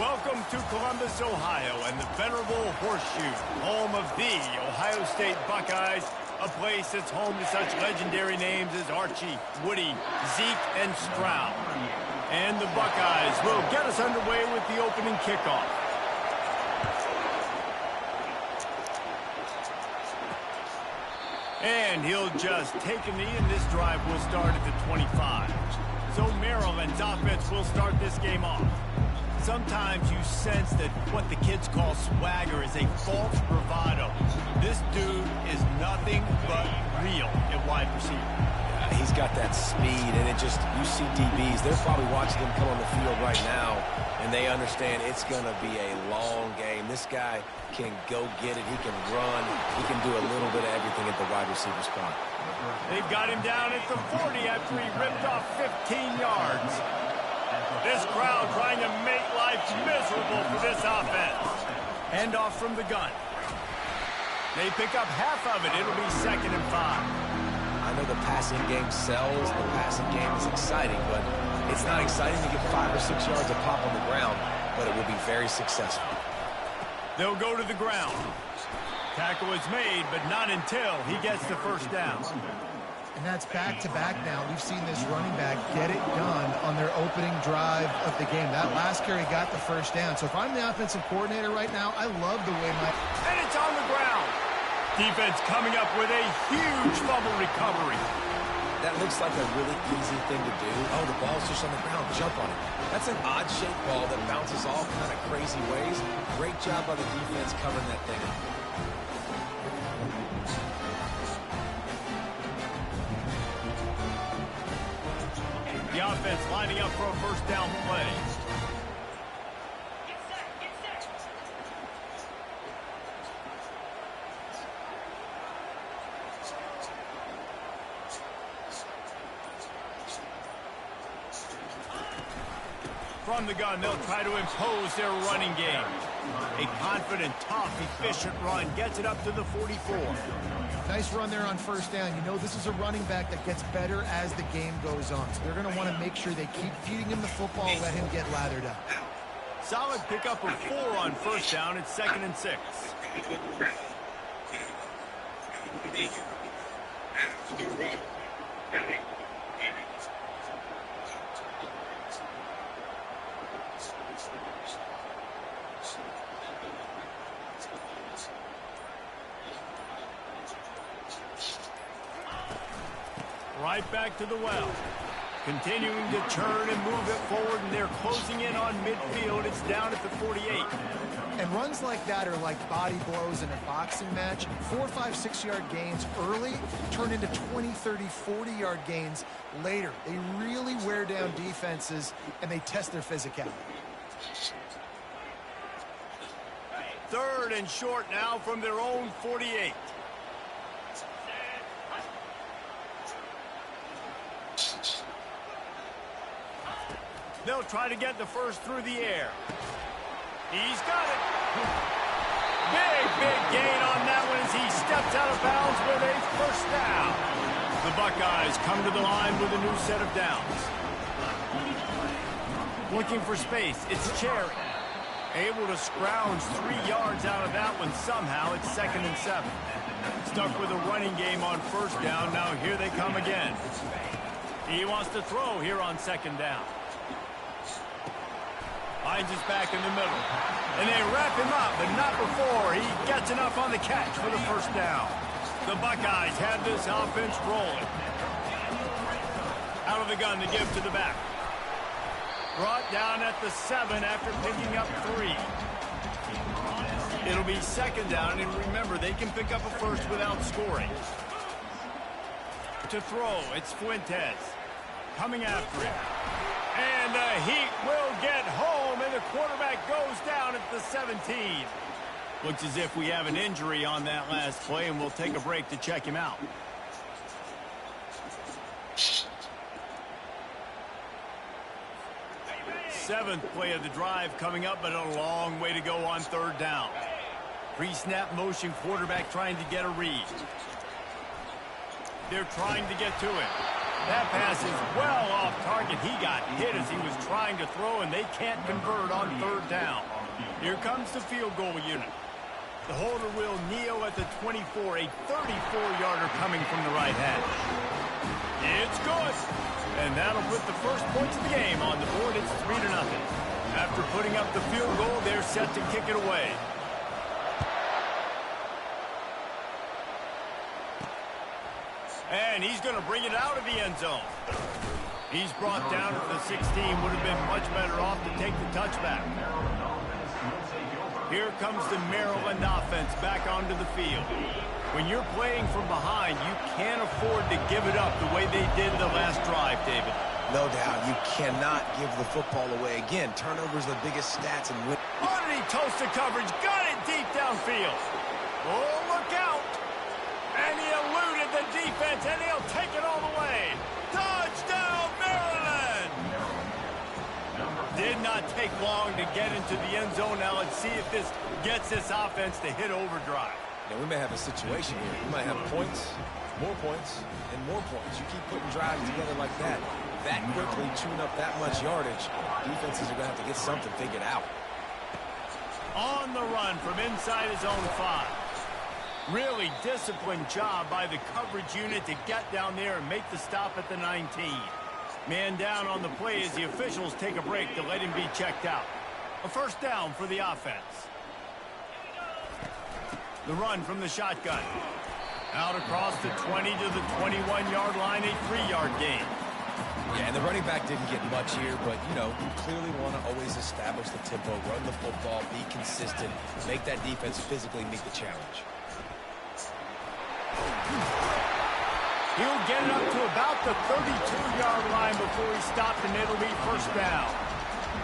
Welcome to Columbus, Ohio, and the venerable Horseshoe, home of the Ohio State Buckeyes, a place that's home to such legendary names as Archie, Woody, Zeke, and Stroud. And the Buckeyes will get us underway with the opening kickoff. And he'll just take a knee, and this drive will start at the 25. So Maryland's offense will start this game off. Sometimes you sense that what the kids call swagger is a false bravado. This dude is nothing but real at wide receiver. He's got that speed, and you see DBs, they're probably watching him come on the field right now, and they understand it's going to be a long game. This guy can go get it. He can run. He can do a little bit of everything at the wide receiver spot. They've got him down at the 40 after he ripped off 15 yards. This crowd trying to make life miserable for this offense. Hand off from the gun. They pick up half of it. It'll be 2nd and 5. I know the passing game sells. The passing game is exciting, but it's not exciting to get 5 or 6 yards a pop on the ground, but it will be very successful. They'll go to the ground. Tackle is made, but not until he gets the first down. And that's back-to-back now. We've seen this running back get it done on their opening drive of the game. That last carry got the first down. So if I'm the offensive coordinator right now, I love the way And it's on the ground. Defense coming up with a huge fumble recovery. That looks like a really easy thing to do. Oh, the ball's just on the ground. Jump on it. That's an odd-shaped ball that bounces all kind of crazy ways. Great job by the defense covering that thing up. The offense lining up for a first down play. From the gun, they'll try to impose their running game. A confident, tough, efficient run gets it up to the 44. Nice run there on first down. You know this is a running back that gets better as the game goes on. So they're going to want to make sure they keep feeding him the football and let him get lathered up. Solid pickup of 4 on first down. It's 2nd and 6. Right back to the well. Continuing to turn and move it forward, and they're closing in on midfield. It's down at the 48. And runs like that are like body blows in a boxing match. 4, 5, 6-yard gains early turn into 20, 30, 40-yard gains later. They really wear down defenses, and they test their physicality. 3rd and short now from their own 48. They'll try to get the first through the air. He's got it. Big gain on that one as he steps out of bounds with a first down. The Buckeyes come to the line with a new set of downs. Looking for space. It's Cherry. Able to scrounge 3 yards out of that one somehow. It's 2nd and 7. Stuck with a running game on first down. Now here they come again. He wants to throw here on 2nd down. Finds his back in the middle. And they wrap him up, but not before he gets enough on the catch for the first down. The Buckeyes have this offense rolling. Out of the gun to give to the back. Brought down at the 7 after picking up 3. It'll be 2nd down, and remember, they can pick up a first without scoring. To throw, it's Fuentes. Coming after him. And the Heat will get home, and the quarterback goes down at the 17. Looks as if we have an injury on that last play, and we'll take a break to check him out. Seventh play of the drive coming up, but a long way to go on 3rd down. Pre-snap motion quarterback trying to get a read. They're trying to get to him. That pass is well off target. He got hit as he was trying to throw, and they can't convert on third down. Here comes the field goal unit. The holder will kneel at the 24, a 34-yarder coming from the right hash. It's good. And that'll put the first points of the game on the board. It's 3-0. After putting up the field goal, they're set to kick it away. And he's going to bring it out of the end zone. He's brought down at the 16. Would have been much better off to take the touchback. Here comes the Maryland offense back onto the field. When you're playing from behind, you can't afford to give it up the way they did the last drive, David. No doubt. You cannot give the football away. Again, turnovers are the biggest stats in win. Underneath toasted coverage. Got it deep downfield. Oh, look out. And he eluded the defense, and he'll take it all the way. Touchdown, Maryland! Did not take long to get into the end zone. Now let's see if this gets this offense to hit overdrive. Now, we may have a situation here. We might have points, and more points. You keep putting drives together like that quickly, chewing up that much yardage, defenses are going to have to get something figured out. On the run from inside his own 5. Really disciplined job by the coverage unit to get down there and make the stop at the 19. Man down on the play as the officials take a break to let him be checked out. A first down for the offense. The run from the shotgun. Out across the 20 to the 21-yard line, a 3-yard gain. Yeah, and the running back didn't get much here, but, you know, you clearly want to always establish the tempo, run the football, be consistent, make that defense physically meet the challenge. He'll get it up to about the 32-yard line before he stopped, and it'll be first down.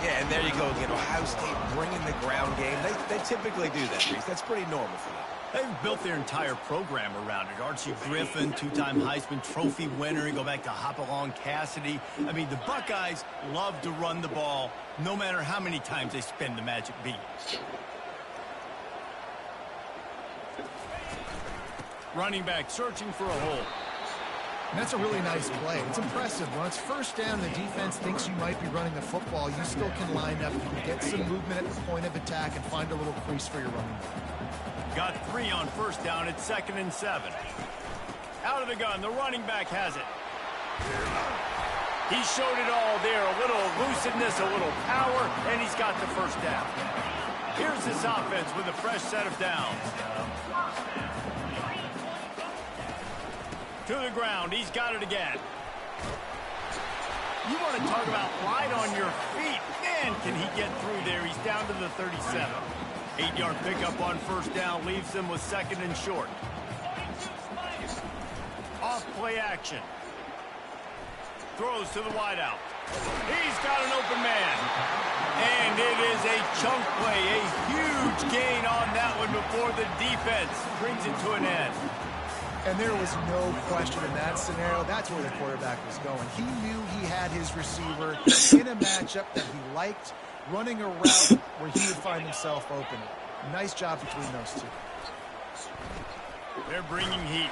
Yeah, and there you go again. Ohio State bringing the ground game. They typically do that, Reese. That's pretty normal for them. They've built their entire program around it. Archie Griffin, 2-time Heisman Trophy winner. You go back to Hopalong Cassidy. I mean, the Buckeyes love to run the ball no matter how many times they spin the magic beat. Running back searching for a hole. And that's a really nice play. It's impressive. When it's first down, the defense thinks you might be running the football. You still can line up. You can get some movement at the point of attack and find a little crease for your running back. Got 3 on first down. It's 2nd and 7. Out of the gun. The running back has it. He showed it all there. A little elusiveness, a little power, and he's got the first down. Here's this offense with a fresh set of downs. To the ground. He's got it again. You want to talk about light on your feet. Man, can he get through there. He's down to the 37. 8-yard pickup on first down leaves them with 2nd and short. Off play action. Throws to the wideout. He's got an open man. And it is a chunk play. A huge gain on that one before the defense brings it to an end. And there was no question in that scenario. That's where the quarterback was going. He knew he had his receiver in a matchup that he liked, running a route where he would find himself open. Nice job between those two. They're bringing heat.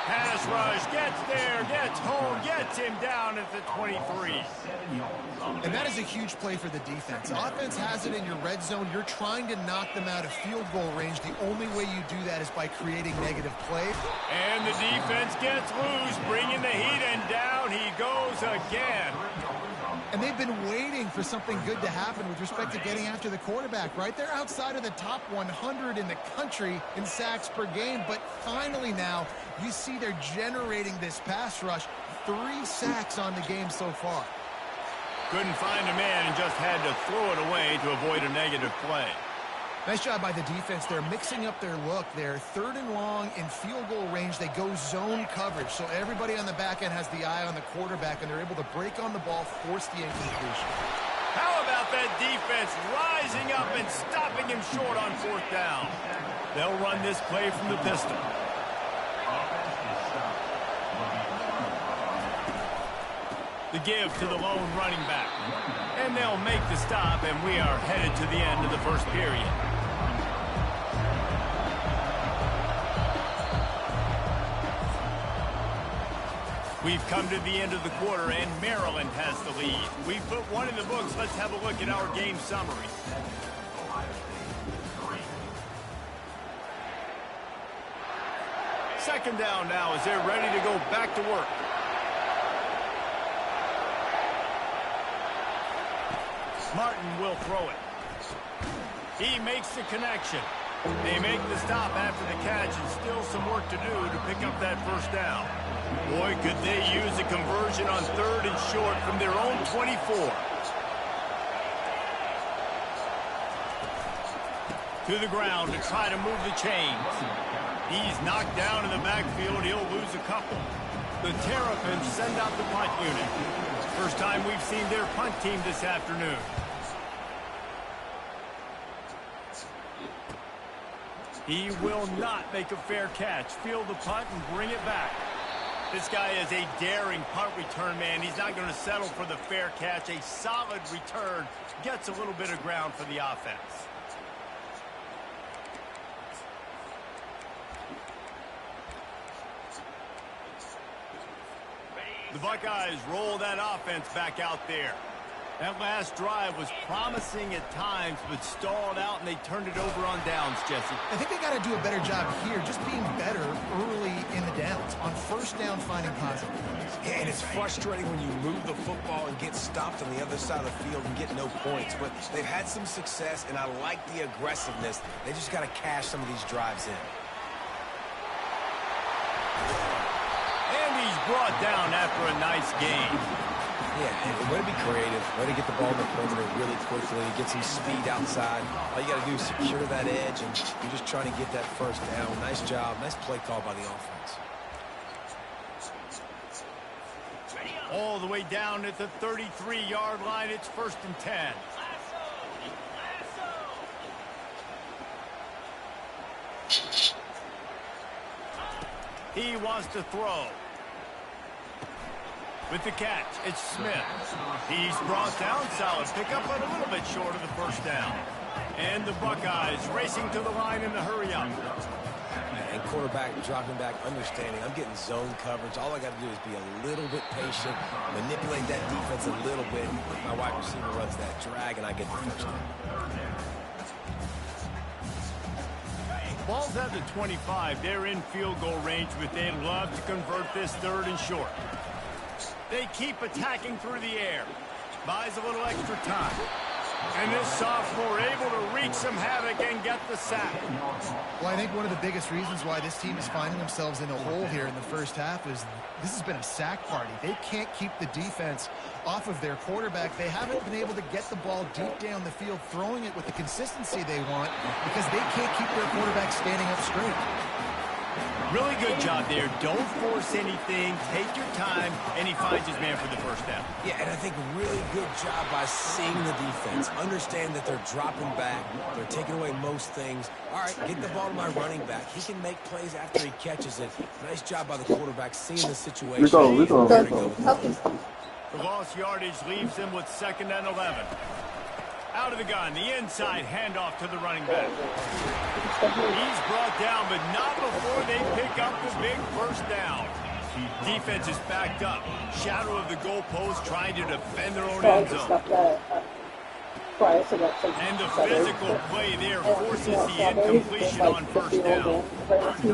Pass rush, gets there, gets home, gets him down at the 23. And that is a huge play for the defense. Offense has it in your red zone. You're trying to knock them out of field goal range. The only way you do that is by creating negative play. And the defense gets loose, bringing the heat, and down he goes again. And they've been waiting for something good to happen with respect to getting after the quarterback, right? They're outside of the top 100 in the country in sacks per game, but finally now you see they're generating this pass rush. 3 sacks on the game so far. Couldn't find a man and just had to throw it away to avoid a negative play. Nice job by the defense. They're mixing up their look. They're 3rd and long in field goal range. They go zone coverage. So everybody on the back end has the eye on the quarterback, and they're able to break on the ball, force the incompletion. How about that defense rising up and stopping him short on 4th down? They'll run this play from the pistol. The give to the lone running back. And they'll make the stop, and we are headed to the end of the first period. We've come to the end of the quarter, and Maryland has the lead. We put one in the books. Let's have a look at our game summary. Second down now as they're ready to go back to work. Martin will throw it. He makes the connection. They make the stop after the catch, and still some work to do to pick up that first down. Boy, could they use a conversion on 3rd and short from their own 24. To the ground to try to move the chains. He's knocked down in the backfield. He'll lose a couple. The Terrapins send out the punt unit. First time we've seen their punt team this afternoon. He will not make a fair catch. Field the punt and bring it back. This guy is a daring punt return man. He's not going to settle for the fair catch. A solid return gets a little bit of ground for the offense. The Buckeyes roll that offense back out there. That last drive was promising at times, but stalled out, and they turned it over on downs, Jesse. I think they got to do a better job here, just being better early in the downs. On first down, finding positive plays. Yeah, and it's frustrating when you move the football and get stopped on the other side of the field and get no points. But they've had some success, and I like the aggressiveness. They just got to cash some of these drives in. And he's brought down after a nice game. Yeah, and way to be creative, way to get the ball in the perimeter really quickly, get some speed outside. All you got to do is secure that edge, and you're just trying to get that first down. Nice job. Nice play call by the offense. All the way down at the 33-yard line. It's 1st and 10. He wants to throw. With the catch, it's Smith. He's brought down, solid pickup, but a little bit short of the first down. And the Buckeyes racing to the line in the hurry-up. And quarterback dropping back, understanding I'm getting zone coverage. All I got to do is be a little bit patient, manipulate that defense a little bit. My wide receiver runs that drag, and I get the first down. Ball's at the 25. They're in field goal range, but they'd love to convert this 3rd and short. They keep attacking through the air. Buys a little extra time. And this sophomore able to wreak some havoc and get the sack. Well, I think one of the biggest reasons why this team is finding themselves in a hole here in the first half is this has been a sack party. They can't keep the defense off of their quarterback. They haven't been able to get the ball deep down the field, throwing it with the consistency they want because they can't keep their quarterback standing up straight. Really good job there. Don't force anything. Take your time, and he finds his man for the first down. Yeah, and I think really good job by seeing the defense. Understand that they're dropping back. They're taking away most things. All right, get the ball to my running back. He can make plays after he catches it. Nice job by the quarterback seeing the situation. The lost yardage leaves him with 2nd and 11. Out of the gun, the inside handoff to the running back. He's brought down, but not before they pick up the big first down. Defense is backed up. Shadow of the goalpost trying to defend their own end zone. And the physical play there forces the incompletion on first down.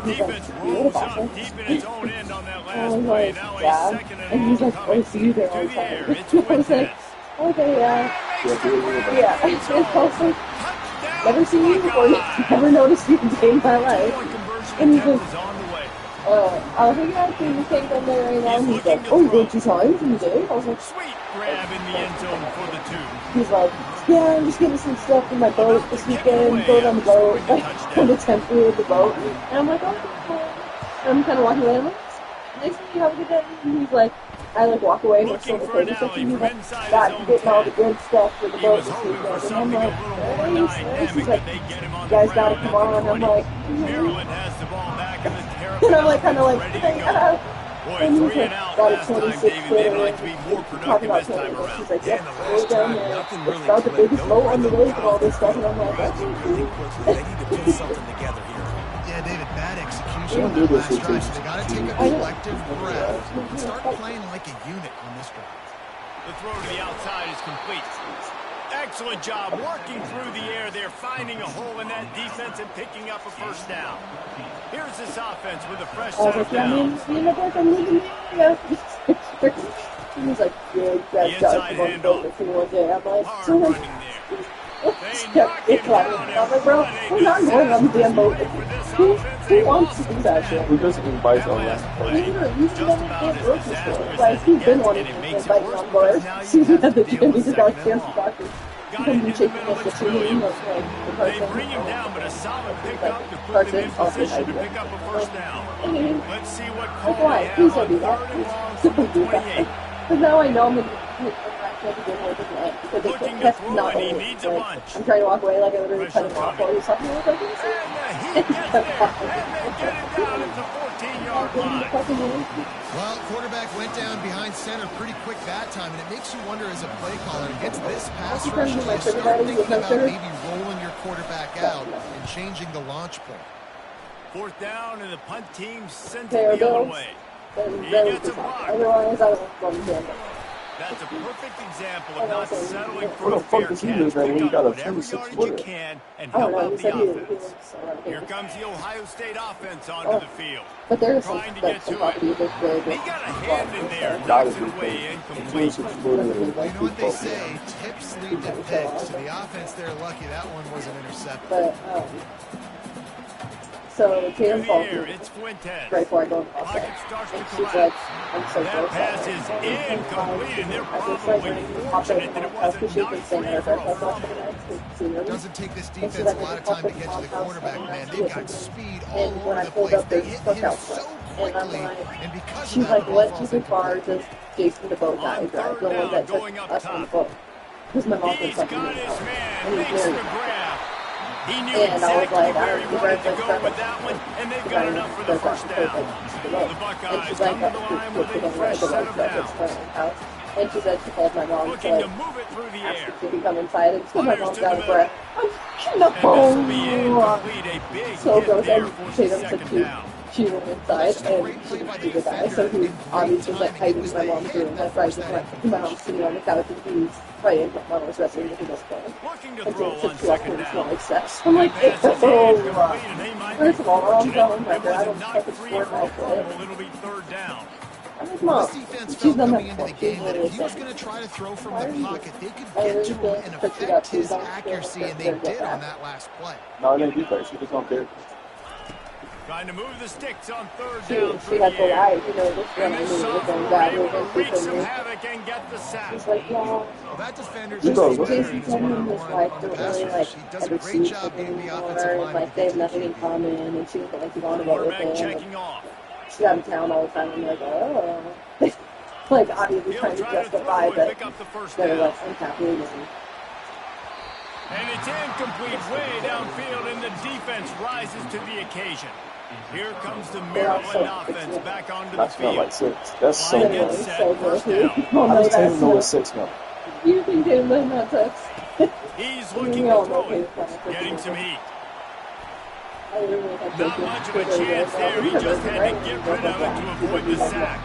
Defense rolls up deep in its own end on that last play. Now a 2nd and 11 coming to the air. It's Winters. Okay, yeah. It's also never seen you before. Never noticed you a day in my life. And he's like, I was like, yeah, you can't go there right now. And he's like, oh, you go 2 times in the day? I was like, sweet grab in the end zone for the 2. He's like, yeah, I'm just getting some stuff in my boat this weekend. Going on the boat, on the temporary with the boat. And I'm like, okay, cool. And I'm kind of walking away. I'm like, nice to meet you, have a good day. And he's like, I like walk away and still the section. He's like, got getting all the good stuff for the boat this weekend. And I'm like, nice. He's like, you guys gotta come on. I'm like, Maryland has the ball back in the and I'm like, kind of like, hey, and he's like, got a 26 there. Talking about 26. He's like, yeah, way down there. It's about the biggest boat on the lake and all this stuff. And I'm like, that's cool. They need to put something together here. Yeah, David, bad execution on do that this last with drive, two. so they got to take a collective breath and start playing like a unit on this drive. The throw to the outside is complete. Excellent job working through the air there, finding a hole in that defense and picking up a first down. Here's this offense with a fresh set of downs. He was like, yeah, you guys got to come on boat with me one day. I'm like, Hard so running there. They knock him down I'm like, bro, we're not going on the damn boat. Who wants to do that shit? Who doesn't invite on that? He's never been grocery store. Like, he's been wanting to invite me on board. He's at the gym, he's got fancy doctors. He's going to be shaking up the team. They bring him down, but a solid pickup to put him in position to pick up a first down. Let's see what call they have on 3rd and long from the 28. Because now I know I'm going to begin with at the end. Because Looking to that's throw, not and he over. needs a bunch. I'm trying to walk away like I literally cut him off while he was talking. I was like, And the heat gets there, and they get it down at the 14-yard line. Well, quarterback went down behind center pretty quick that time, and it makes you wonder as a play caller against this pass rush, you start thinking about maybe rolling your quarterback out and changing the launch point. 4th down, and the punt team sends it the other way. He gets a block. Otherwise, I was going to handle. That's a perfect example of not settling for What a the fuck fair does he catch. do that when Pick you up got a whatever 26 yardage you footer? can and I don't help know, out he the said he offense. was Here comes the Ohio State offense onto the field. But there's some Trying to get to it. property that's very He good. got a hand in there, Gotta knocks be it away cool. incomplete. 26 footer. You know what they say, tips lead to picks. So the offense there, lucky that one wasn't intercepted. But, so To Tatum the called air, me it's Fuentes. right before I go in the Pocket starts to and she's like, collapse. I'm so That close. pass is incomplete, and they're I just probably started running the fortunate that it wasn't because she knocked can stand free there for for a a fumble. It doesn't take this defense a lot of time to get to the quarterback, man. They've got speed all And when over I the pulled place. up, They they hit stuck him out so front. And quickly, I'm like, and because of she's that, like, the ball what falls super far incomplete. does Jason the boat guy On drive? 3rd The one down, that took going up us on the top. boat. Because my mom He's was like, got his man, and he's makes the married. grab. He knew And I was exactly like, where he wanted to go perfect. with that one, and they've got enough for the first down. The Buckeyes come to the line with a fresh set of downs. And she said she called my mom Looking to to move it through the ask air. if she could come inside. And so my Fires mom's to got the a breath. And this will be incomplete. A big So hit goes there and for the Tatum said second she down. went inside and she did that. So he obviously was like hiding in my mom's room. Like right, like my mom's sitting on the couch and he's fighting. My mom was wrestling with him this point. Looking to And throw so on she walked in second and smelled down. like sex. I'm like, That pass is oh, incomplete, and they might be first of all, I'm fortunate. going like It that. I wasn't don't knocked fucking free score for a my shit. fumble. It'll be 3rd down. I'm like, Mom, This defense she's felt done coming that into the before. game that if he was going to try to throw from the pocket, they could get to him and affect his accuracy, and they did on that last play. No, it ain't defense. She just don't care. Trying to move the sticks on 3rd She down through had the the air. eye, you know, this And one this was going sophomore down able with to it. wreak some havoc and get the sack. It's like, yeah. Well, that defender You just go, ain't what? better Jason than his told me and his one-on-one wife on the don't pass really rush. like He does a ever great see each job other being the anymore, offensive and line. like they have nothing in common, and she was like, you want to go with Quarterback him. checking off. She's out of town all the time, and I'm like, oh. Like, obviously He'll trying to try to justify, throw and but pick up the first they're down. like unhappy. And And it's incomplete way downfield, and the defense rises to the occasion. Here comes the Maryland offense back onto the That smelled field. like 6. That's so Line good. gets set, so first good. down. Oh, I no, just didn't that's know not. it's 6 now. You think Tatum does not touch? He's We looking all to know throw it, Tatum's getting some heat. I literally had Not Jason much of a Tatum chance there. He just had to get rid of it to avoid the sack.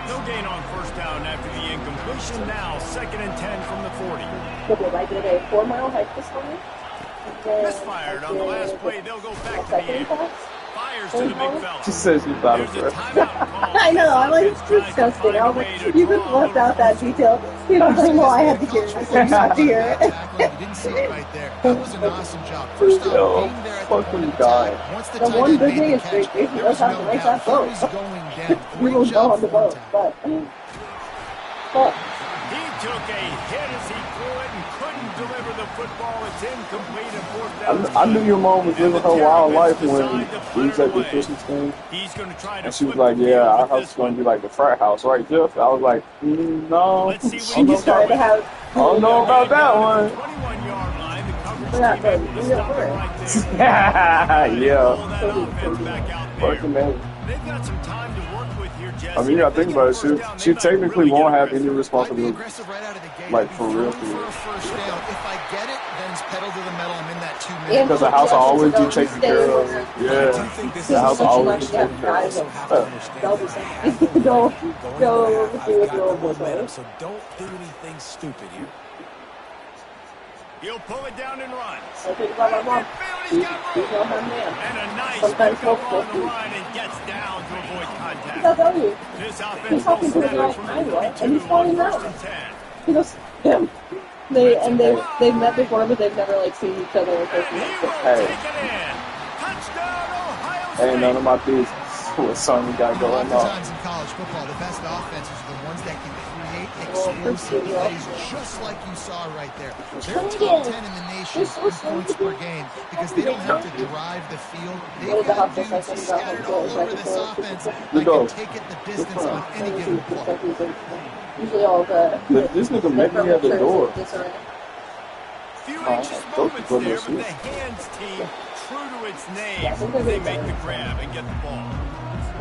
No gain on first down after the incompletion. Now 2nd and 10 from the 40. Okay, I did a 4-mile hike this morning. Misfired on the last play. They'll go back to the air. Fires to the big fella. She says she's about There's to a timeout call. I know, I'm like, it's disgusting. I was like, you just left out that detail. You know, like, well, I had to hear it. I said, you have to hear it. You didn't see it right there. That was an awesome job. First off, Yo, being there at the fucking point of guy. attack. Once the The tight one end good made thing the is catch, Jason there was knows how to no make doubt that he boat. was going down. We will Great go job on the for him, boat, Tad. but He took a hit as he threw it and couldn't deliver the football. It's incomplete and 4th down. I knew your mom was living her wild life when we was at the Christmas thing. He's going to try to And she was flip like, the yeah, field our with house this is going one. to be like the frat house, right, Jeff? I was like, no. Let's see I what don't he know can about tried to have. I don't know about that one. 21-yard line. The coverage Yeah, team but able to we stop don't it worry. right there. Yeah. Pull that offense back out there. Fucking man. They've got some time to work with here, Jesse. I mean, you gotta think about it. She technically won't have any I'd be responsibility. aggressive right out of the gate. Like, I'd be for real, throwing for real. for a first down. If I get it, then Jones, pedal to the metal. I'm in that 2 minutes. Because the house will always be taken care of. I do Yeah. think this The is house will always be a taken care also of. have to understand that I have the lead. Go Going do into it the half, I've got the real momentum, quick. so don't do anything stupid here. He'll pull it down and run. I think about my mom. He's got He's room. not her man. And a nice Sometimes pickup hopeful. on the run and gets down to avoid I'll contact. tell you. This He's offense will talking to the snap guy it from the I know, and 42 he's on falling first down. and 10. He goes, him. They've met before, but they've never like seen each other in person. And he will Hey. take it in. Touchdown, Ohio State. Ain't none of my business what son we got going on. Oftentimes in college football, the best offenses are the ones that can create explosive plays, just like you saw right there. They're top 10 in the nation in points per game because they don't have to drive the field. They've got dudes scattered all over this offense that can take it the distance on any given play. Usually all the This nigga met me at the door. Few Oh, anxious those moments are there, good but the misses. hands team, true to its name, they make the grab and get the ball.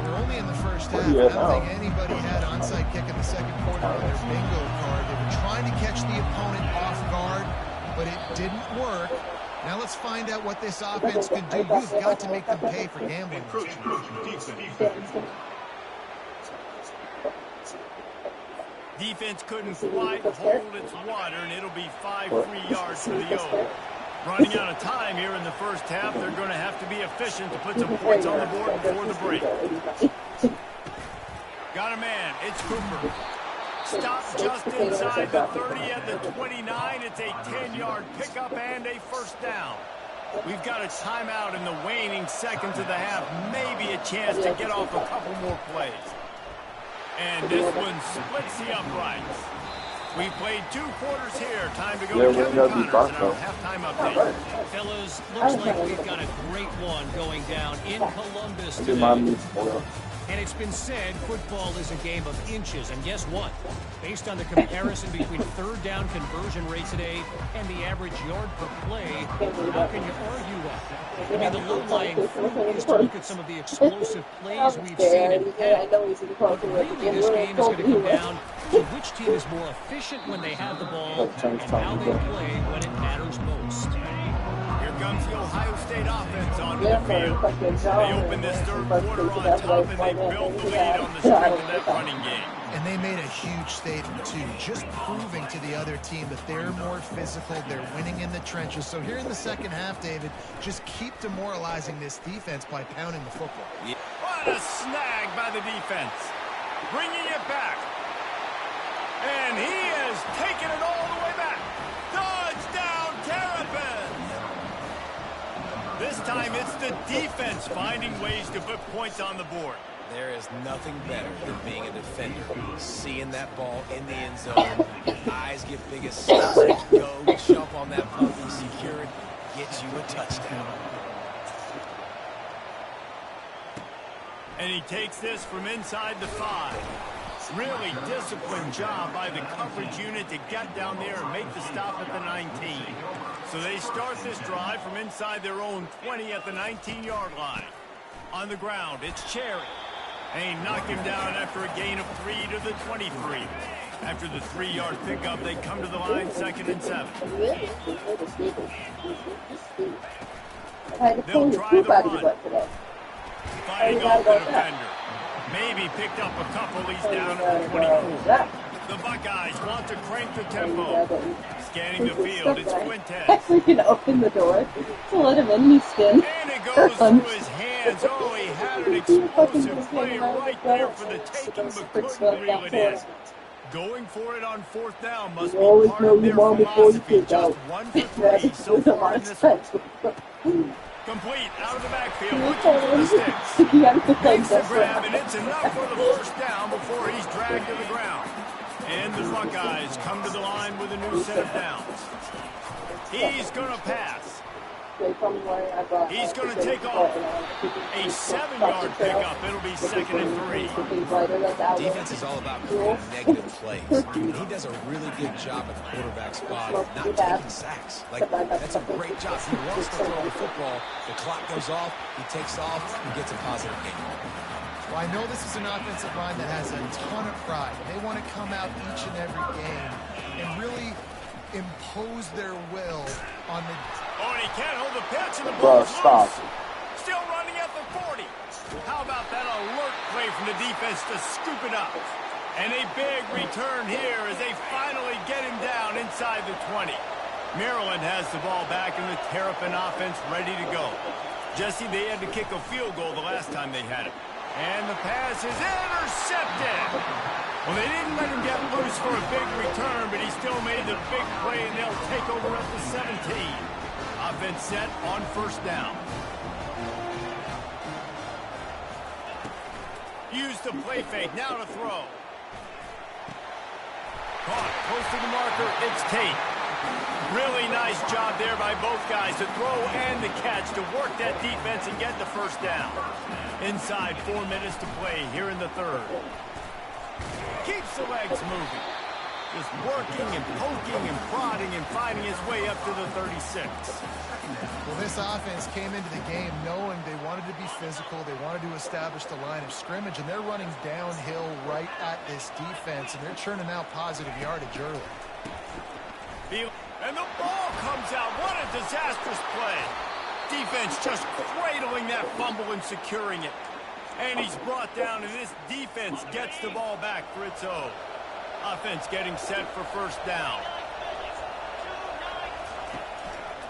We're only in the first half. Where you I at don't now? think anybody had onside kick in the second quarter on their bingo card. They were trying to catch the opponent off guard, but it didn't work. Now let's find out what this offense can do. You've got to make them pay for gambling. Defense couldn't quite hold its water, and it'll be 5 free yards for the O. Running out of time here in the first half, they're going to have to be efficient to put some points on the board before the break. Got a man. It's Cooper. Stopped just inside the 30 at the 29. It's a 10-yard pickup and a first down. We've got a timeout in the waning seconds of the half. Maybe a chance to get off a couple more plays. And this one splits the uprights. We played 2 quarters here. Time to go to Kevin Connors in our halftime update. Fellas, looks like we've got a great one going down in Columbus today. Remind me, spoil. And it's been said football is a game of inches. And guess what? Based on the comparison between third down conversion rate today and the average yard per play, how can you argue that? I mean, the low-lying fruit is to look at some of the explosive plays we've seen in Penn. But really, this game is going to come down to which team is more efficient when they have the ball and how they play when it matters most. Here comes the Ohio State offense onto the field. They open this third quarter on top, and they build the lead on the strength of that running game. And they made a huge statement, too, just proving to the other team that they're more physical, they're winning in the trenches. So here in the second half, David, just keep demoralizing this defense by pounding the football. What a snag by the defense. Bringing it back. And he has taken it all the way back. Touchdown, Terrapins! This time it's the defense finding ways to put points on the board. There is nothing better than being a defender. Seeing that ball in the end zone, your eyes get big as slugs. Go jump on that puppy, secure it, get you a touchdown. And he takes this from inside the 5. Really disciplined job by the coverage unit to get down there and make the stop at the 19. So they start this drive from inside their own 20 at the 19-yard line. On the ground, it's Cherry. And he knocked him down after a gain of 3 to the 23. After the 3-yard pickup, they come to the line 2nd and 7. They'll try the run. Fighting off the defender. Maybe picked up a couple. He's down at the 24. The Buckeyes want to crank the tempo. Scanning the field, it's Quintez. Freaking open the door to let him in. He spins. And it goes through his hands. Oh, he had an explosive play right there for the taking, but couldn't reel it in. Going for it on 4th down must be part of their philosophy. Just 1 for 3 so far in this one. Complete out of the backfield, looking for the sticks. Makes the grab, and it's enough for the first down before he's dragged to the ground. And the Buckeyes come to the line with a new set of downs. He's going to pass. He's going to take off. A 7-yard pickup. It'll be 2nd and 3. Defense is all about creating negative plays. He does a really good job at the quarterback spot of not taking sacks. Like, that's a great job. He wants to throw the football. The clock goes off. He takes off. He gets a positive gain. Well, I know this is an offensive line that has a ton of pride. They want to come out each and every game and really impose their will on the... Oh, and he can't hold the pitch, and the Bro, ball's stop. loose. Still running at the 40. How about that alert play from the defense to scoop it up? And a big return here as they finally get him down inside the 20. Maryland has the ball back and the Terrapin offense ready to go. Jesse, they had to kick a field goal the last time they had it. And the pass is intercepted. Well, they didn't let him get loose for a big return, but he still made the big play, and they'll take over at the 17. Offense set on first down. Use the play fake, now to throw. Caught, close to the marker, it's Tate. Really nice job there by both guys to throw and the catch to work that defense and get the first down. Inside 4 minutes to play here in the third. Keeps the legs moving. Just working and poking and prodding and finding his way up to the 36. Well, this offense came into the game knowing they wanted to be physical, they wanted to establish the line of scrimmage, and they're running downhill right at this defense, and they're churning out positive yardage early. And the ball comes out. What a disastrous play. Defense just cradling that fumble and securing it. And he's brought down, and this defense gets the ball back for its own. Offense getting set for first down.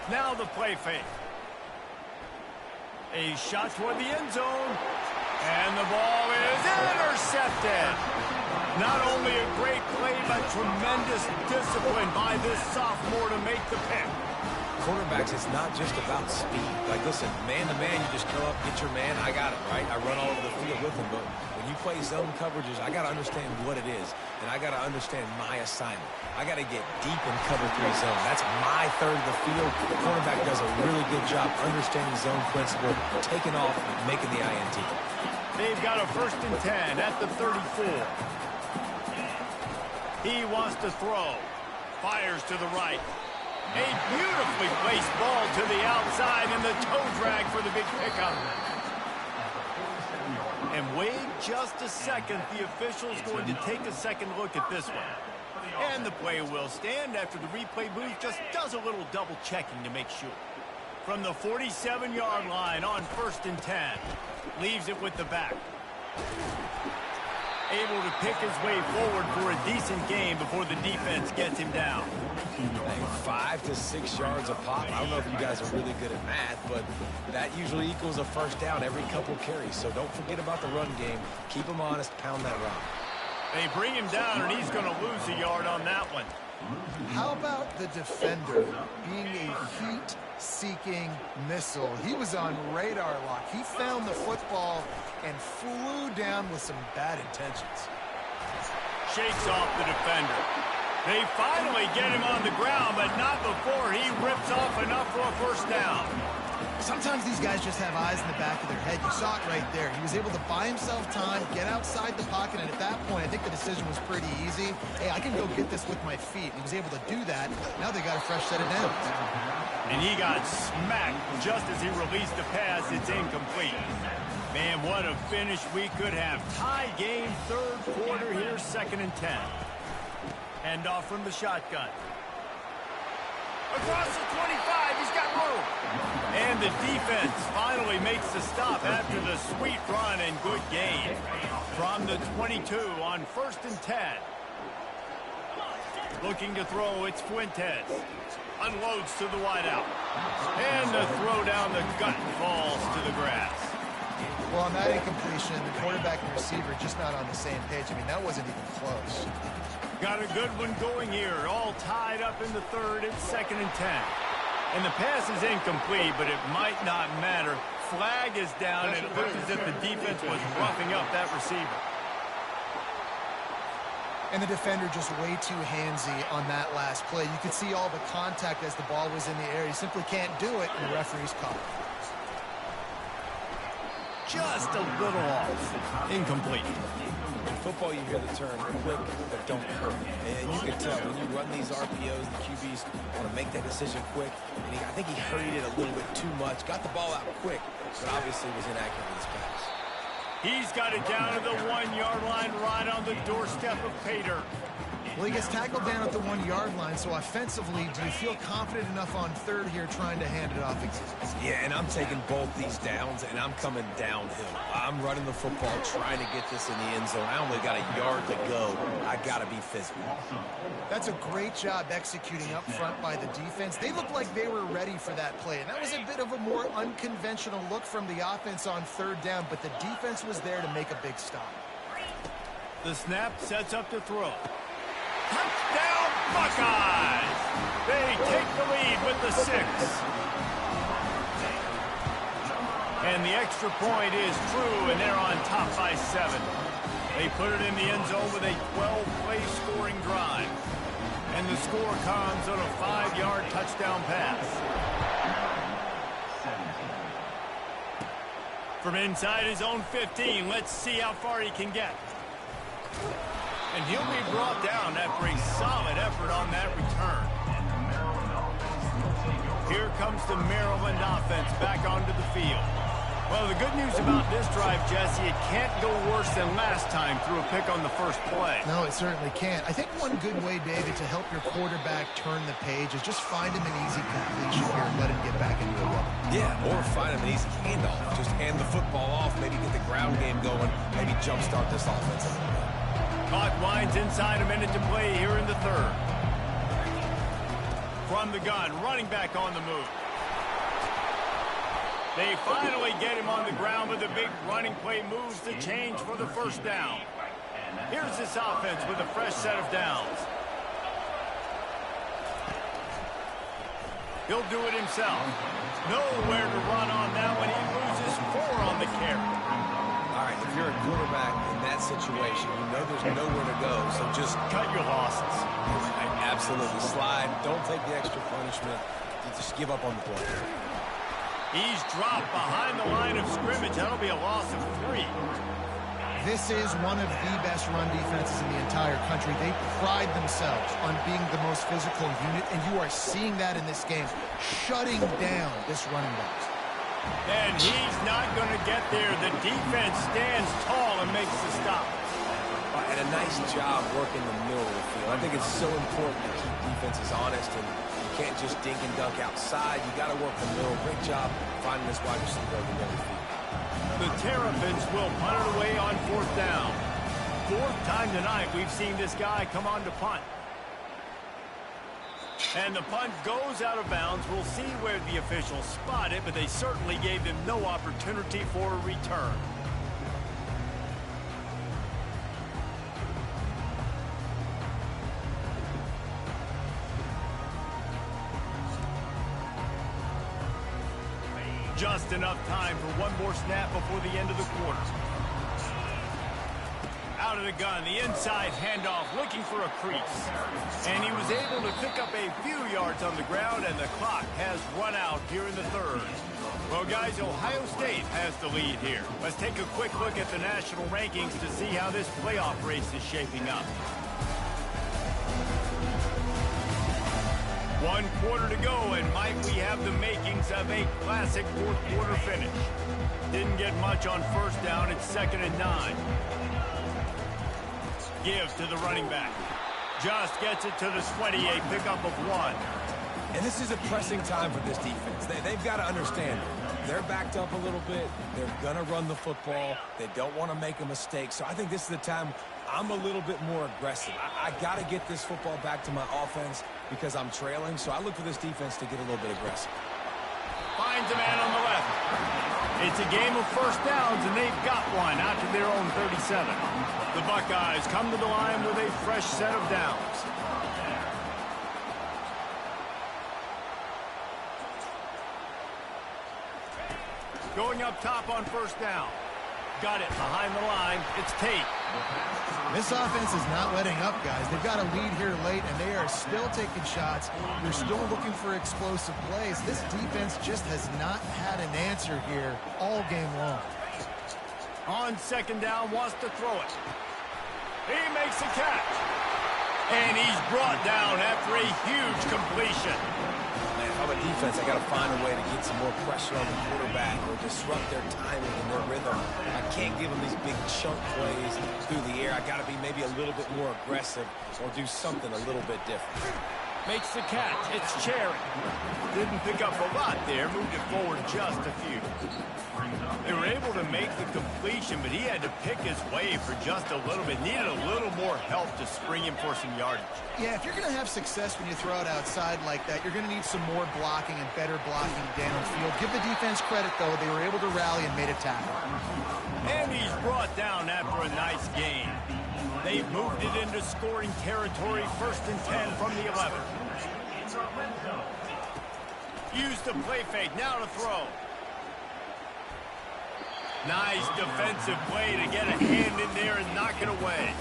Now the play fake. A shot toward the end zone. And the ball is intercepted. Not only a great play, but tremendous discipline by this sophomore to make the pick. Quarterbacks, it's not just about speed. Like, listen, man-to-man, you just come up, get your man, I got him, right? I run all over the field with him, but when you play zone coverages, I got to understand what it is, and I got to understand my assignment. I got to get deep in cover 3 zone. That's my third of the field. The quarterback does a really good job understanding zone principle, taking off, making the INT. They've got a 1st and 10 at the 34. He wants to throw. Fires to the right. A beautifully placed ball to the outside, and the toe drag for the big pickup. And wait just a second. The official's going to take a second look at this one. And the play will stand after the replay booth just does a little double checking to make sure. From the 47-yard line on 1st and 10. Leaves it with the back. Able to pick his way forward for a decent game before the defense gets him down. 5 to 6 yards a pop. I don't know if you guys are really good at math, but that usually equals a first down every couple carries. So don't forget about the run game. Keep them honest. Pound that rock. They bring him down, and he's going to lose a yard on that one. How about the defender being a heat-seeking missile? He was on radar lock. He found the football and flew down with some bad intentions. Shakes off the defender. They finally get him on the ground, but not before he rips off enough for a first down. Sometimes these guys just have eyes in the back of their head. You saw it right there. He was able to buy himself time, get outside the pocket, and at that point, I think the decision was pretty easy. Hey, I can go get this with my feet. He was able to do that. Now they got a fresh set of downs. And he got smacked just as he released the pass. It's incomplete. Man, what a finish we could have. Tie game, 3rd quarter here, 2nd and 10. Hand off from the shotgun. Across the 25, he's got room. And the defense finally makes the stop after the sweet run and good gain. From the 22 on 1st and 10. Looking to throw, it's Fuentes. Unloads to the wideout. And the throw down the gut falls to the grass. Well, on that incompletion, the quarterback and receiver just not on the same page. I mean, that wasn't even close. Got a good one going here. All tied up in the 3rd. It's 2nd and 10. And the pass is incomplete, but it might not matter. Flag is down, and it looks as if the defense was roughing up that receiver. And the defender just way too handsy on that last play. You could see all the contact as the ball was in the air. He simply can't do it, and the referee's caught. Just a little off. Incomplete. In football, you hear the term quick but don't hurt. And you can tell when you run these RPOs, the QBs want to make that decision quick. And I think he hurried it a little bit too much. Got the ball out quick, but obviously was inaccurate with his pass. He's got it down to the 1-yard line right on the doorstep of Pater. Well, he gets tackled down at the 1-yard line, so offensively, do you feel confident enough on third here trying to hand it off again? Yeah, and I'm taking both these downs, and I'm coming downhill. I'm running the football, trying to get this in the end zone. I only got a yard to go. I got to be physical. That's a great job executing up front by the defense. They looked like they were ready for that play, and that was a bit of a more unconventional look from the offense on third down, but the defense was there to make a big stop. The snap sets up to throw. Touchdown, Buckeyes! They take the lead with the 6. And the extra point is true, and they're on top by 7. They put it in the end zone with a 12-play scoring drive. And the score comes on a 5-yard touchdown pass. From inside his own 15, let's see how far he can get. And he'll be brought down after a solid effort on that return. Here comes the Maryland offense back onto the field. Well, the good news about this drive, Jesse, it can't go worse than last time through a pick on the first play. No, it certainly can't. I think one good way, David, to help your quarterback turn the page is just find him an easy completion here and let him get back into a rhythm. Yeah, or find him an easy handoff. Just hand the football off, maybe get the ground game going, maybe jumpstart this offense a little bit. Clock winds inside a minute to play here in the third. From the gun, running back on the move. They finally get him on the ground with a big running play moves the change for the first down. Here's this offense with a fresh set of downs. He'll do it himself. Nowhere to run on that when he loses 4 on the carry. All right, if you're a quarterback in that situation, you know there's nowhere to go, so just cut your losses. Absolutely. Slide. Don't take the extra punishment. You just give up on the play. He's dropped behind the line of scrimmage. That'll be a loss of 3. This is one of the best run defenses in the entire country. They pride themselves on being the most physical unit, and you are seeing that in this game, shutting down this running back. And he's not going to get there. The defense stands tall and makes the stop. And a nice job working the middle of the field. I think it's so important to keep defenses honest, and you can't just dink and dunk outside. You got to work the middle. Great job finding this wide receiver over the other field. The Terrapins will punt it away on 4th down. 4th time tonight we've seen this guy come on to punt. And the punt goes out of bounds. We'll see where the officials spot it, but they certainly gave him no opportunity for a return. Just enough time for one more snap before the end of the quarter. Out of the gun, the inside handoff, looking for a crease. And he was able to pick up a few yards on the ground, and the clock has run out here in the third. Well, guys, Ohio State has the lead here. Let's take a quick look at the national rankings to see how this playoff race is shaping up. 1 quarter to go, and might we have the makings of a classic 4th quarter finish. Didn't get much on first down. It's 2nd and 9. Gives to the running back. Just gets it to the 20, a pickup of 1. And this is a pressing time for this defense. They've got to understand they're backed up a little bit. They're going to run the football. They don't want to make a mistake. So I think this is the time I'm a little bit more aggressive. I got to get this football back to my offense because I'm trailing. So I look for this defense to get a little bit aggressive. Finds a man on the left. It's a game of first downs, and they've got one out to their own 37. The Buckeyes come to the line with a fresh set of downs. Going up top on first down. Got it behind the line. It's Tate. This offense is not letting up, guys. They've got a lead here late, and they are still taking shots. They're still looking for explosive plays. This defense just has not had an answer here all game long. On 2nd down, wants to throw it. He makes a catch. And he's brought down after a huge completion. man, if I'm a defense, I got to find a way to get some more pressure on the quarterback or disrupt their timing and their rhythm. I can't give them these big chunk plays through the air. I got to be maybe a little bit more aggressive or do something a little bit different. Makes the catch. It's Cherry. Didn't pick up a lot there. Moved it forward just a few. They were able to make the completion, but he had to pick his way for just a little bit. Needed a little more help to spring him for some yardage. Yeah, if you're going to have success when you throw it outside like that, you're going to need some more blocking and better blocking downfield. Give the defense credit, though. They were able to rally and made a tackle. And he's brought down after a nice gain. They've moved it into scoring territory, 1st and 10 from the 11. Used the play fake, now to throw. Nice defensive play to get a hand in there and knock it away.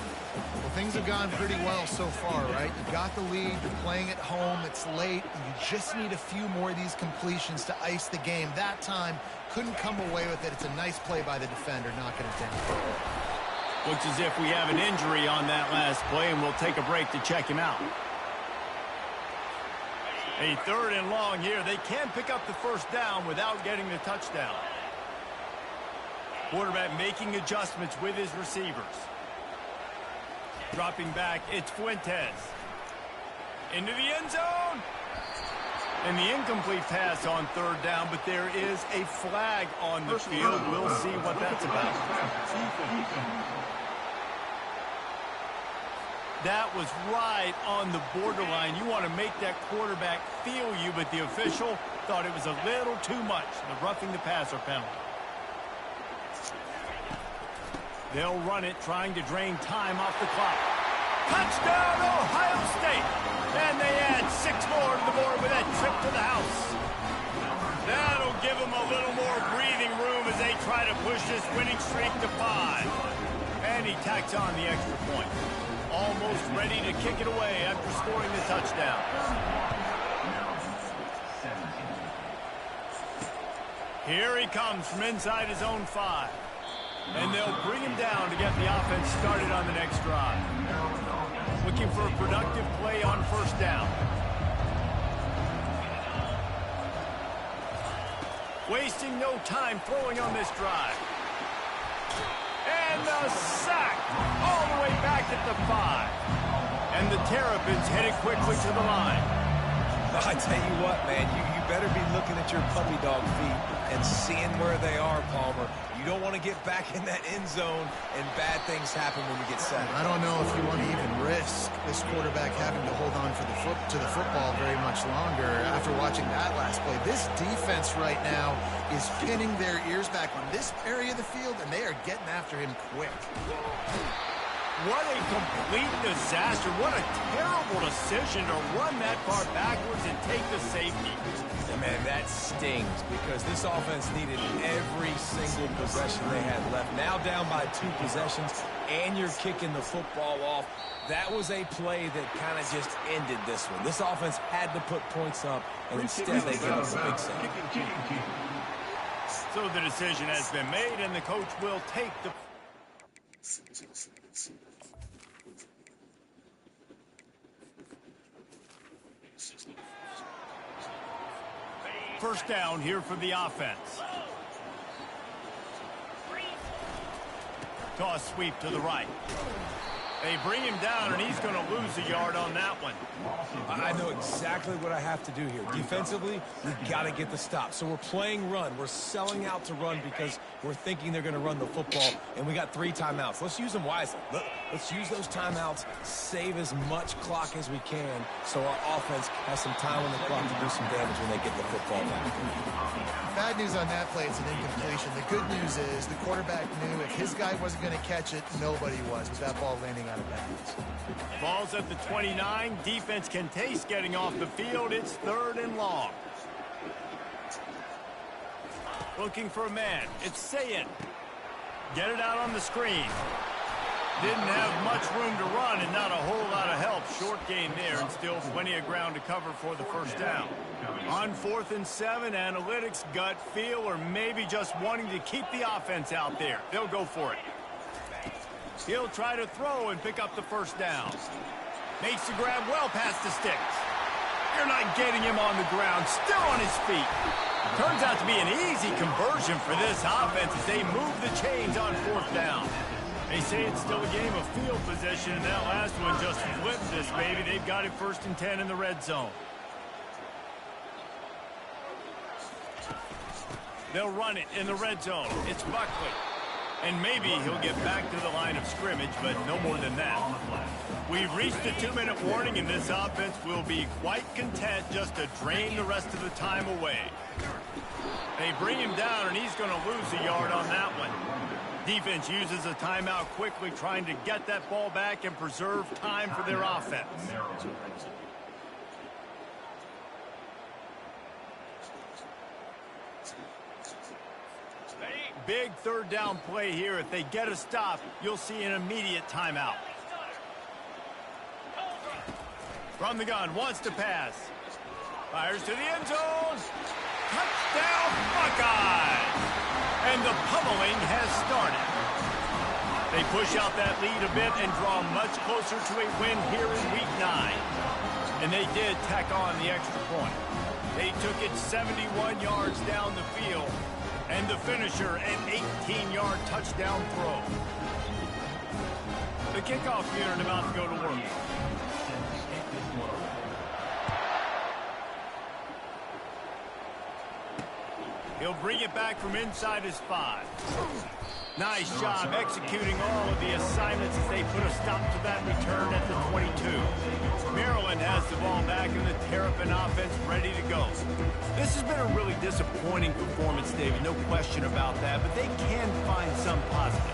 Well, things have gone pretty well so far, right? You got the lead, you're playing at home, it's late, and you just need a few more of these completions to ice the game. That time, couldn't come away with it. It's a nice play by the defender, knocking it down. Looks as if we have an injury on that last play, and we'll take a break to check him out. A 3rd and long here. They can pick up the 1st down without getting the touchdown. Quarterback making adjustments with his receivers. Dropping back, it's Fuentes. Into the end zone. And the incomplete pass on 3rd down, but there is a flag on the field. We'll see what that's about. That was right on the borderline. You want to make that quarterback feel you, but the official thought it was a little too much. The roughing the passer penalty. They'll run it, trying to drain time off the clock. Touchdown, Ohio State! And they add 6 more to the board with that trip to the house. That'll give them a little more breathing room as they try to push this winning streak to 5. And he tacks on the extra point. Almost ready to kick it away after scoring the touchdown. Here he comes from inside his own 5. And they'll bring him down to get the offense started on the next drive. Looking for a productive play on 1st down. Wasting no time throwing on this drive. And the sack all the way back at the 5. And the Terrapins headed quickly to the line. I tell you what, man, you better be looking at your puppy dog feet and seeing where they are, Palmer. You don't want to get back in that end zone and bad things happen when you get set. I don't know if you want to even risk this quarterback having to hold on for to the football very much longer after watching that last play. This defense right now is pinning their ears back on this area of the field, and they are getting after him quick. What a complete disaster. What a terrible decision to run that far backwards and take the safety. And man, that stings because this offense needed every single possession they had left. Now down by 2 possessions, and you're kicking the football off. That was a play that kind of just ended this one. This offense had to put points up, and instead they give us a big save. So the decision has been made, and the coach will take the... First down here for the offense. Toss sweep to the right. They bring him down, and he's going to lose a yard on that one. I know exactly what I have to do here. Defensively, we've got to get the stop. So we're playing run. We're selling out to run because we're thinking they're going to run the football, and we got 3 timeouts. Let's use them wisely. Let's use those timeouts, save as much clock as we can so our offense has some time on the clock to do some damage when they get the football back. Bad news on that play, it's an incompletion. The good news is the quarterback knew if his guy wasn't going to catch it, nobody was, with that ball landing out of bounds. Ball's at the 29. Defense can taste getting off the field. It's 3rd and long. Looking for a man. It's Sayin. Get it out on the screen. Didn't have much room to run and not a whole lot of help. Short gain there and still plenty of ground to cover for the first down. On 4th and 7, analytics, gut feel, or maybe just wanting to keep the offense out there. They'll go for it. He'll try to throw and pick up the first down. Makes the grab well past the sticks. You're not getting him on the ground, still on his feet. Turns out to be an easy conversion for this offense as they move the chains on 4th down. They say it's still a game of field position, and that last one just flipped this baby. They've got it 1st and 10 in the red zone. They'll run it in the red zone. It's Buckley. And maybe he'll get back to the line of scrimmage, but no more than that. We've reached the 2-minute warning, and this offense will be quite content just to drain the rest of the time away. They bring him down, and he's going to lose a yard on that one. Defense uses a timeout quickly, trying to get that ball back and preserve time for their offense. Big 3rd down play here. If they get a stop, you'll see an immediate timeout. From the gun, wants to pass. Fires to the end zone. Touchdown, Buckeyes! And the pummeling has started. They push out that lead a bit and draw much closer to a win here in Week 9. And they did tack on the extra point. They took it 71 yards down the field. And the finisher, an 18-yard touchdown throw. The kickoff unit about to go to work. He'll bring it back from inside his 5. Nice job executing all of the assignments as they put a stop to that return at the 22. Maryland has the ball back and the Terrapin offense ready to go. This has been a really disappointing performance, David, no question about that, but they can find some positive.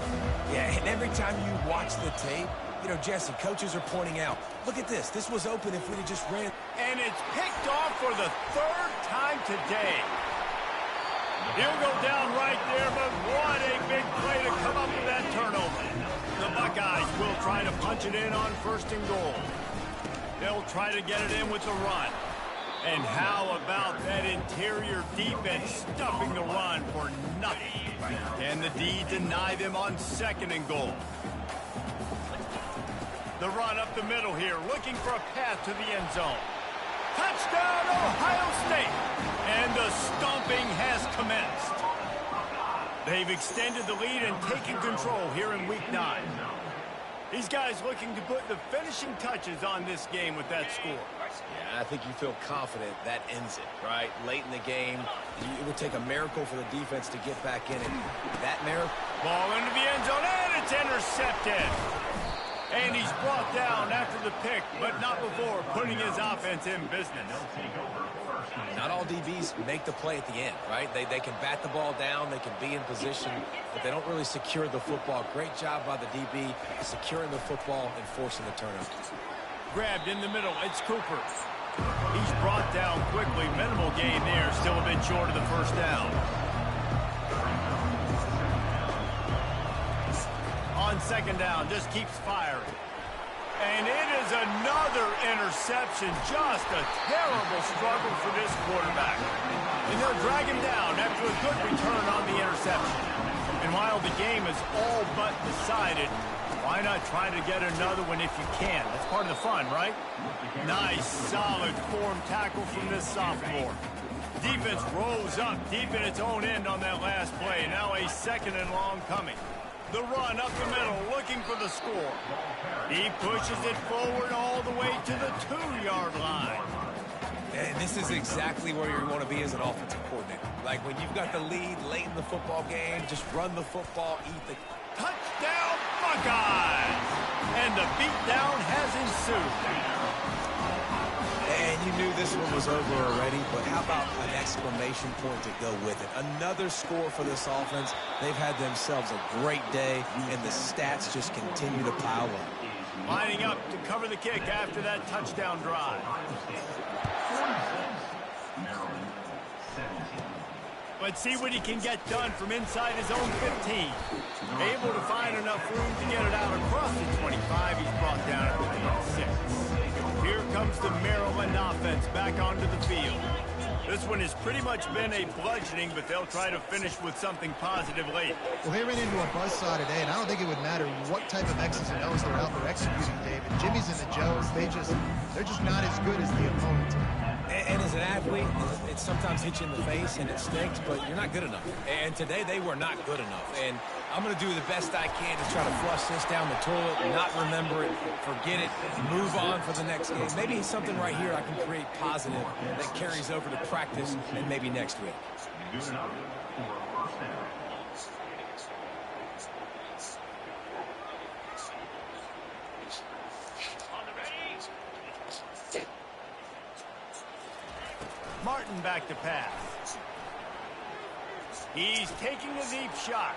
Yeah, and every time you watch the tape, you know, Jesse, coaches are pointing out, look at this. This was open if we'd have just ran. And it's picked off for the 3rd time today. He'll go down right there, but what a big play to come up with that turnover. The Buckeyes will try to punch it in on 1st and goal. They'll try to get it in with the run. And how about that interior defense stuffing the run for nothing? Can the D deny them on 2nd and goal? The run up the middle here, looking for a path to the end zone. Touchdown, Ohio State! And the stomping has commenced. They've extended the lead and taken control here in Week 9. These guys looking to put the finishing touches on this game with that score. Yeah, I think you feel confident that ends it, right? Late in the game, it would take a miracle for the defense to get back in it. That miracle. Ball into the end zone, and it's intercepted. And he's brought down after the pick, but not before putting his offense in business. Not all DBs make the play at the end, right? They can bat the ball down, they can be in position, but they don't really secure the football. Great job by the DB securing the football and forcing the turnover. Grabbed in the middle, it's Cooper. He's brought down quickly. Minimal gain there, still a bit short of the 1st down. On 2nd down, just keeps firing. And it is another interception. Just a terrible struggle for this quarterback. And they'll drag him down after a good return on the interception. And while the game is all but decided, why not try to get another one if you can? That's part of the fun, right? Nice, solid form tackle from this sophomore. Defense rolls up deep in its own end on that last play. Now a 2nd and long coming. The run up the middle, looking for the score. He pushes it forward all the way to the 2-yard line. And this is exactly where you want to be as an offensive coordinator. Like when you've got the lead late in the football game, just run the football, eat the... Touchdown, Buckeyes! And the beatdown has ensued. And you knew this one was over already, but how about an exclamation point to go with it? Another score for this offense. They've had themselves a great day, and the stats just continue to pile up. Lining up to cover the kick after that touchdown drive. Let's see what he can get done from inside his own 15. Able to find enough room to get it out across the 25. He's brought down at the 26. Here comes the Maryland offense back onto the field. This one has pretty much been a bludgeoning, but they'll try to finish with something positive late. Well, they ran into a buzzsaw today, and I don't think it would matter what type of X's and O's they're out there executing, David. Jimmy's in the Joes, they're just not as good as the opponent. And as an athlete, it sometimes hits you in the face and it stinks, but you're not good enough. And today they were not good enough. And I'm going to do the best I can to try to flush this down the toilet, not remember it, forget it, move on for the next game. Maybe something right here I can create positive that carries over to practice and maybe next week. Martin back to pass. He's taking a deep shot.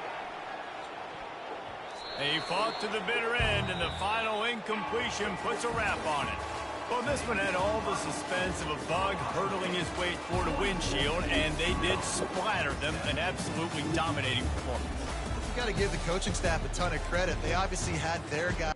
He fought to the bitter end, and the final incompletion puts a wrap on it. Well, this one had all the suspense of a bug hurtling his way toward a windshield, and they did splatter them, an absolutely dominating performance. You got to give the coaching staff a ton of credit. They obviously had their guy.